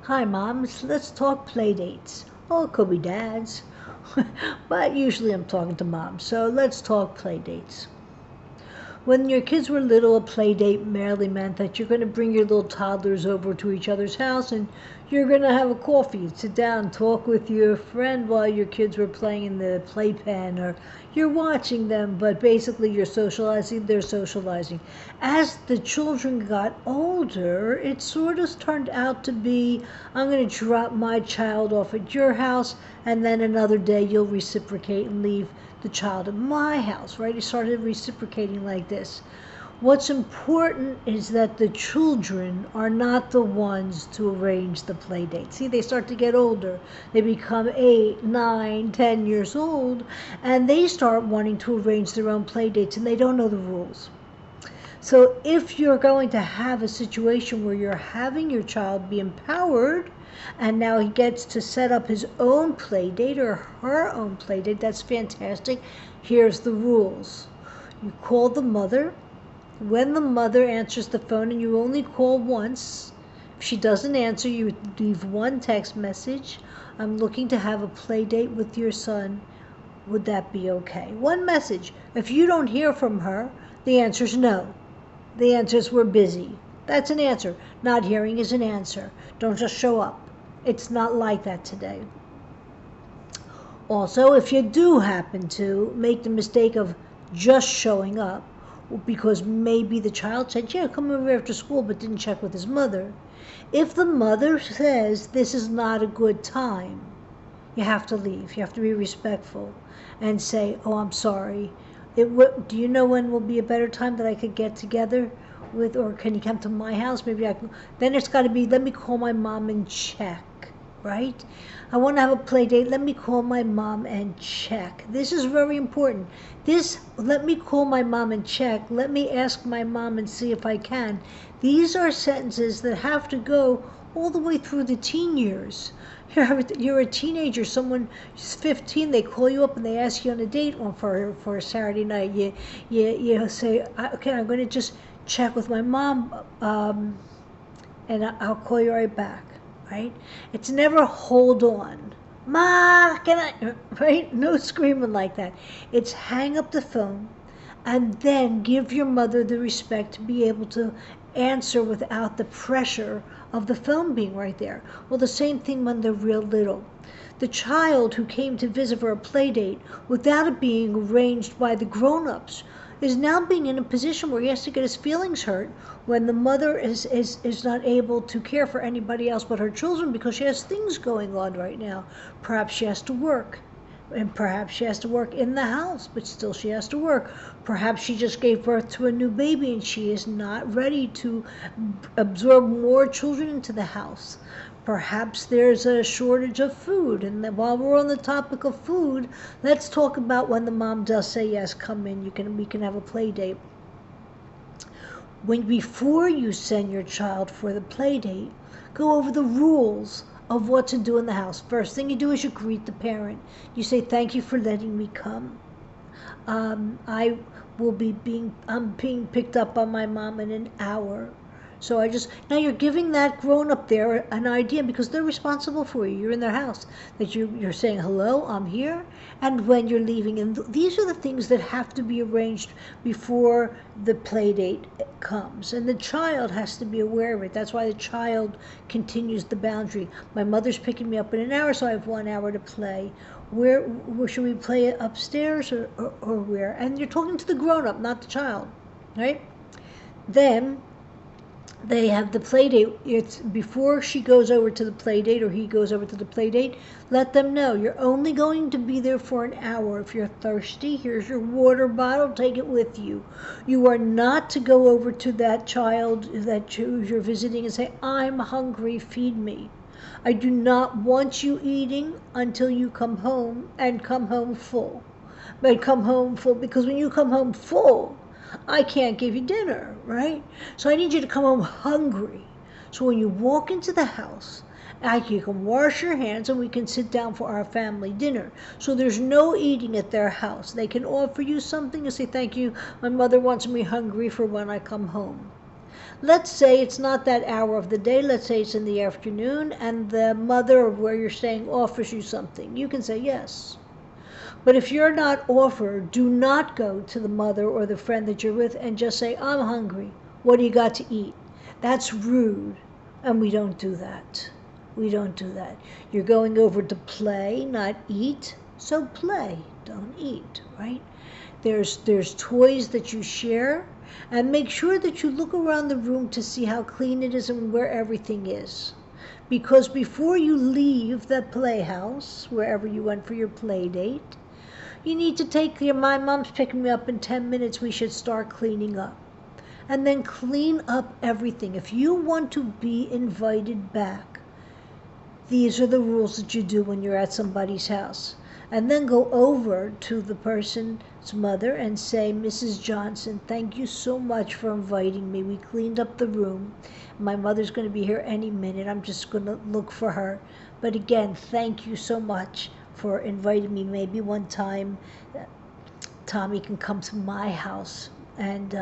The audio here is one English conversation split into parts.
Hi, moms. Let's talk play dates. Oh, it could be dads. But usually I'm talking to moms. So let's talk play dates. When your kids were little, a play date merely meant that you're going to bring your little toddlers over to each other's house and you're going to have a coffee, sit down, talk with your friend while your kids were playing in the playpen, or you're watching them, but basically you're socializing, they're socializing. As the children got older, it sort of turned out to be, I'm going to drop my child off at your house, and then another day you'll reciprocate and leave the child at my house, right? It started reciprocating like this. What's important is that the children are not the ones to arrange the play date. See, they start to get older. They become 8, 9, 10 years old, and they start wanting to arrange their own play dates, and they don't know the rules. So if you're going to have a situation where you're having your child be empowered, and now he gets to set up his own play date or her own play date, that's fantastic. Here's the rules. You call the mother. When the mother answers the phone, and you only call once, if she doesn't answer, you leave one text message. I'm looking to have a play date with your son. Would that be okay? One message. If you don't hear from her, the answer is no. The answer is we're busy. That's an answer. Not hearing is an answer. Don't just show up. It's not like that today. Also, if you do happen to make the mistake of just showing up, because maybe the child said, yeah, come over after school, but didn't check with his mother. If the mother says this is not a good time, you have to leave. You have to be respectful and say, oh, I'm sorry. Do you know when will be a better time that I could get together with, or can you come to my house? Maybe I can. Then it's got to be, let me call my mom and check, right? I want to have a play date. Let me call my mom and check. This is very important. This, let me call my mom and check. Let me ask my mom and see if I can. These are sentences that have to go all the way through the teen years. You're a teenager, someone is 15, they call you up and they ask you on a date for a Saturday night. You say, okay, I'm going to just check with my mom, and I'll call you right back, right? It's never hold on. Ma, can I, right? No screaming like that. It's hang up the phone and then give your mother the respect to be able to answer without the pressure of the phone being right there. Well, the same thing when they're real little. The child who came to visit for a play date without it being arranged by the grown-ups is now being in a position where he has to get his feelings hurt when the mother is not able to care for anybody else but her children because she has things going on right now. Perhaps she has to work. And perhaps she has to work in the house, but still she has to work. Perhaps she just gave birth to a new baby and she is not ready to absorb more children into the house. Perhaps there's a shortage of food. And then while we're on the topic of food, let's talk about when the mom does say, yes, come in, we can have a play date. Before you send your child for the play date, go over the rules of what to do in the house. First thing you do is you greet the parent. You say, thank you for letting me come. I'm being picked up by my mom in an hour. So now you're giving that grown up there an idea because they're responsible for you. You're in their house. That you're saying, hello, I'm here. And when you're leaving, and these are the things that have to be arranged before the play date comes. And the child has to be aware of it. That's why the child continues the boundary. My mother's picking me up in an hour, so I have 1 hour to play. Where should we play it, upstairs or where? And you're talking to the grown up, not the child, right? Then they have the play date. It's before she goes over to the play date or he goes over to the play date, let them know you're only going to be there for an hour. If you're thirsty, here's your water bottle, take it with you. You are not to go over to that child that you're visiting and say, I'm hungry, feed me. I do not want you eating until you come home and come home full. But come home full, because when you come home full, I can't give you dinner, right? So I need you to come home hungry. So when you walk into the house, you can wash your hands and we can sit down for our family dinner. So there's no eating at their house. They can offer you something and say, thank you, my mother wants me hungry for when I come home. Let's say it's not that hour of the day, let's say it's in the afternoon, and the mother of where you're staying offers you something. You can say yes. But if you're not offered, do not go to the mother or the friend that you're with and just say, I'm hungry. What do you got to eat? That's rude, and we don't do that. We don't do that. You're going over to play, not eat, so play, don't eat, right? There's toys that you share, and make sure that you look around the room to see how clean it is and where everything is. Because before you leave the playhouse, wherever you went for your play date, you need to take my mom's picking me up in 10 minutes, we should start cleaning up. And then clean up everything. If you want to be invited back, these are the rules that you do when you're at somebody's house. And then go over to the person's mother and say, Mrs. Johnson, thank you so much for inviting me. We cleaned up the room. My mother's going to be here any minute. I'm just going to look for her. But again, thank you so much for inviting me. Maybe one time Tommy can come to my house and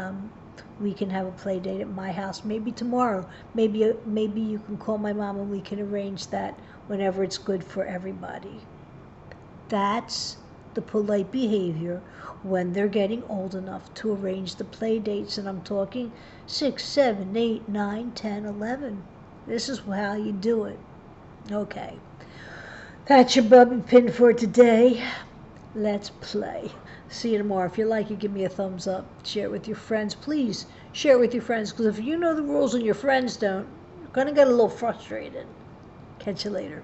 we can have a play date at my house. Maybe tomorrow. Maybe you can call my mom and we can arrange that whenever it's good for everybody. That's the polite behavior when they're getting old enough to arrange the play dates. And I'm talking 6, 7, 8, 9, 10, 11. This is how you do it. Okay. That's your Bubbie Pin for today. Let's play. See you tomorrow. If you like it, give me a thumbs up. Share it with your friends. Please share it with your friends, because if you know the rules and your friends don't, you're going to get a little frustrated. Catch you later.